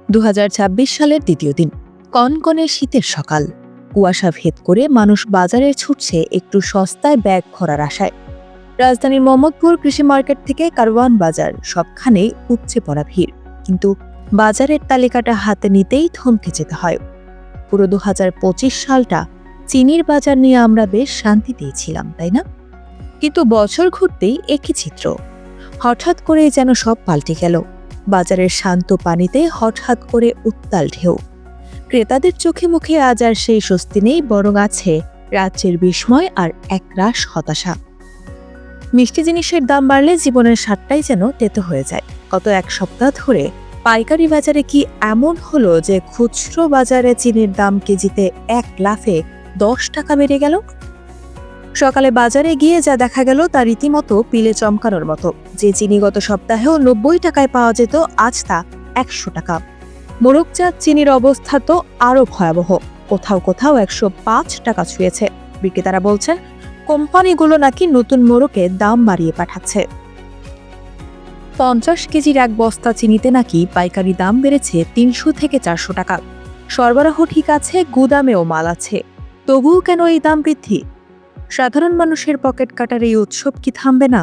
2026 সালের দ্বিতীয় দিন, কনকনে শীতের সকাল। কুয়াশা ভেদ করে মানুষ বাজারে ছুটছে একটু সস্তায় ব্যাগ ভরার আশায়। রাজধানীর মোহাম্মদপুর কৃষি মার্কেট থেকে কারওয়ান বাজার সবখানেই উপচে পড়া ভিড়, কিন্তু বাজারের তালিকাটা হাতে নিতেই থমকে যেতে হয়। পুরো 2025 সালটা চিনির বাজার নিয়ে আমরা বেশ শান্তিতেই ছিলাম, তাই না? কিন্তু বছর ঘুরতেই একই চিত্র। হঠাৎ করেই যেন সব পাল্টে গেল। বাজারের শান্ত পানিতে হঠাৎ করে উত্তাল ঢেউ। ক্রেতাদের চোখে মুখে আজ আর সেই স্বস্তি নেই, বরং আছে রাজ্যের বিস্ময় আর একরাশ হতাশা। মিষ্টি জিনিসের দাম বাড়লে জীবনের স্বাদটাই যেন তেতো হয়ে যায়। গত এক সপ্তাহ ধরে পাইকারি বাজারে কি এমন হলো যে খুচরো বাজারে চিনির দাম কেজিতে 1 লাফে 10 টাকা বেড়ে গেল? সকালে বাজারে গিয়ে যা দেখা গেল তা রীতিমতো পিলে চমকানোর মতো। যে চিনি গত সপ্তাহেও 90 টাকায় পাওয়া যেত, আজ তা 100 টাকা। মোরগজাত চিনির অবস্থা তো আরও ভয়াবহ। কোথাও কোথাও 105 টাকা ছুঁয়েছে। বিক্রেতারা বলছেন কোম্পানিগুলো নাকি নতুন মোড়কে দাম বাড়িয়ে পাঠাচ্ছে। 50 কেজির এক বস্তা চিনিতে নাকি পাইকারি দাম বেড়েছে 300 থেকে 400 টাকা। সরবরাহ ঠিক আছে, গুদামেও মাল আছে, তবুও কেন এই দাম বৃদ্ধি? সাধারণ মানুষের পকেট কাটার এই উৎসব কি থামবে না?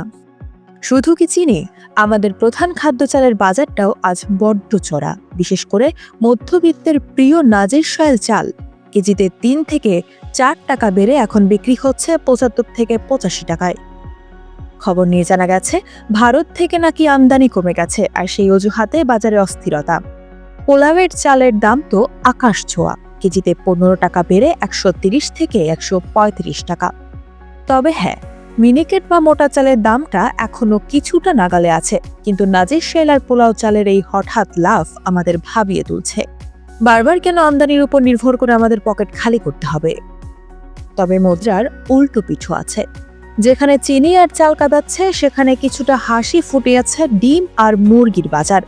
শুধু কি চিনি, আমাদের প্রধান খাদ্য চালের বাজারটাও আজ বড্ড চড়া। বিশেষ করে মধ্যবিত্তের প্রিয় নাজির শাইল চাল কেজিতে 3 থেকে 4 টাকা বেড়ে এখন বিক্রি হচ্ছে 75 থেকে 85 টাকায়। খবর নিয়ে জানা গেছে ভারত থেকে নাকি আমদানি কমে গেছে, আর সেই অজুহাতে বাজারে অস্থিরতা। পোলাওয়ের চালের দাম তো আকাশ ছোঁয়া, কেজিতে 15 টাকা বেড়ে 130 থেকে 135 টাকা। তবে হ্যাঁ, মিনিকেট বা মোটা চালের দামটা এখনো কিছুটা নাগালে আছে, কিন্তু নাজির শাইল আর পোলাও চালের এই হঠাৎ লাফ আমাদের ভাবিয়ে তুলছে। বারবার কেন আমদানির উপর নির্ভর করে আমাদের পকেট খালি করতে হবে? তবে মুদ্রার উল্টো পিছু আছে। যেখানে চিনি আর চাল কাঁদাচ্ছে, সেখানে কিছুটা হাসি ফুটিয়েছে ডিম আর মুরগির বাজার।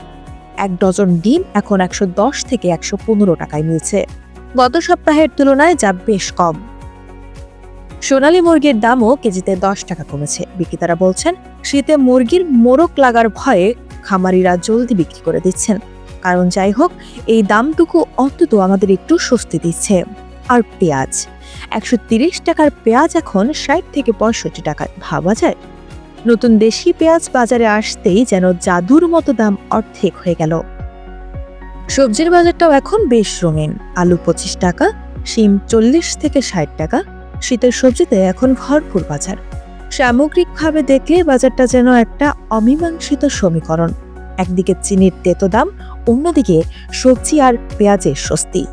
1 ডজন ডিম এখন 110 থেকে 115 টাকায় মিলছে, গত সপ্তাহের তুলনায় যা বেশ কম। সোনালী মুরগির দামও কেজিতে 10 টাকা কমেছে। বিক্রেতারা বলছেন শীতে মুরগির মোরগ লাগার ভয়ে খামারিরা জলদি বিক্রি করে দিচ্ছেন। কারণ যাই হোক, এই দামটুকু অন্তত আমাদের একটু স্বস্তি দিচ্ছে। আর পেঁয়াজ, 130 টাকার পেঁয়াজ এখন 60 থেকে 65 টাকায়। ভাবা যায়, নতুন দেশি পেঁয়াজ বাজারে আসতেই যেন জাদুর মতো দাম অর্ধেক হয়ে গেল। সবজির বাজারটাও এখন বেশ রঙিন। আলু 25 টাকা, শিম 40 থেকে 60 টাকা। শীতের সবজিতে এখন ভরপুর বাজার। সামগ্রিকভাবে দেখলে বাজারটা যেন একটা অমীমাংসিত সমীকরণ। একদিকে চিনির তেতো দাম, অন্যদিকে সবজি আর পেঁয়াজের স্বস্তি।